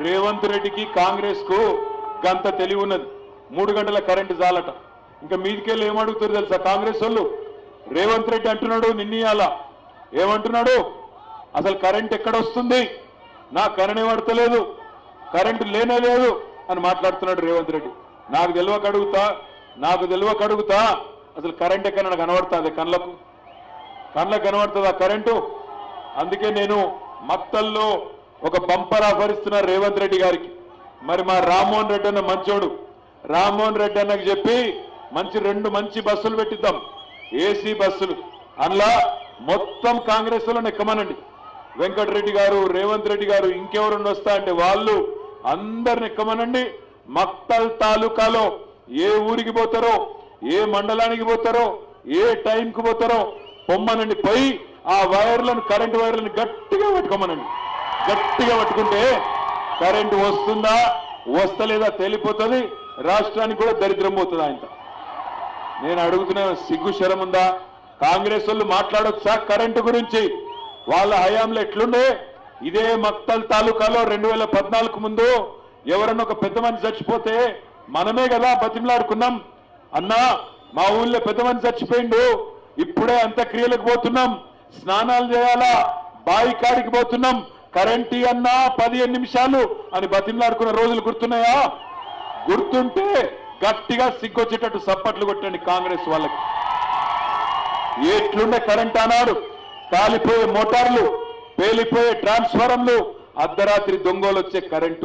రేవంత్ రెడ్డికి కాంగ్రెస్ కు గంత తెలివి ఉన్నది. 3 గంటల కరెంటు జాలట. ఇంకా మీదికెళ్ళి ఏమడుగుతారు తెలుసా కాంగ్రెస్ వాళ్ళు? రేవంత్ రెడ్డి అంటున్నాడు నిన్నయాల ఏమంటున్నాడు, అసలు కరెంట్ ఎక్కడ వస్తుంది, నా కరెంట్ పడతలేదు, కరెంటు లేనే లేదు అని మాట్లాడుతున్నాడు రేవంత్ రెడ్డి. నాకు తెలియక అడుగుతా అసలు కరెంట్ ఎక్కడ కనబడుతుంది? కళ్ళకు కనబడుతుందా కరెంటు? అందుకే నేను మక్తల్లో ఒక బంపర్ ఆఫర్ ఇస్తున్నా రేవంత్ రెడ్డి గారికి. మరి మా రామ్మోహన్ రెడ్డి అన్న మంచోడు, రామ్మోహన్ రెడ్డి అన్నకు చెప్పి రెండు మంచి బస్సులు పెట్టిద్దాం, ఏసీ బస్సులు. అందులో మొత్తం కాంగ్రెస్ వాళ్ళని ఎక్కమనండి. వెంకటరెడ్డి గారు, రేవంత్ రెడ్డి గారు, ఇంకెవరు వస్తా అంటే వాళ్ళు అందరిని ఎక్కమనండి. మక్తల్ తాలూకాలో ఏ ఊరికి పోతారో, ఏ మండలానికి పోతారో, ఏ టైంకి పోతారో పొమ్మనండి. పోయి ఆ వైర్లను, కరెంటు వైర్లను గట్టిగా పట్టుకోమనండి. గట్టిగా పట్టుకుంటే కరెంటు వస్తుందా వస్తలేదా తెలిపోతుంది. రాష్ట్రానికి కూడా దరిద్రం పోతుంది. ఆయన నేను అడుగుతున్నా, సిగ్గు శరం ఉందా? కాంగ్రెస్ వాళ్ళు మాట్లాడొచ్చా కరెంటు గురించి? వాళ్ళ హయాంలో ఎట్లుండే? ఇదే మక్తల్ తాలూకాలో 2014 ముందు ఎవరన్నా ఒక పెద్ద మనిషి చచ్చిపోతే మనమే కదా బతిమలాడుకున్నాం. అన్నా మా ఊళ్ళో పెద్ద మనిషి చచ్చిపోయిండు, ఇప్పుడే అంత్యక్రియలకు పోతున్నాం, స్నానాలు చేయాలా, బావి కాడికి పోతున్నాం, కరెంటు అన్నా 15 నిమిషాలు అని బతిమలాడుకున్న రోజులు గుర్తున్నాయా? గుర్తుంటే గట్టిగా సిగ్గొచ్చేటట్టు సప్పట్లు కొట్టండి కాంగ్రెస్ వాళ్ళకి. ఎట్లుండే కరెంట్ అన్నాడు? కాలిపోయే మోటార్లు, పేలిపోయే ట్రాన్స్ఫారంలు, అర్ధరాత్రి దొంగలు వచ్చే కరెంటు.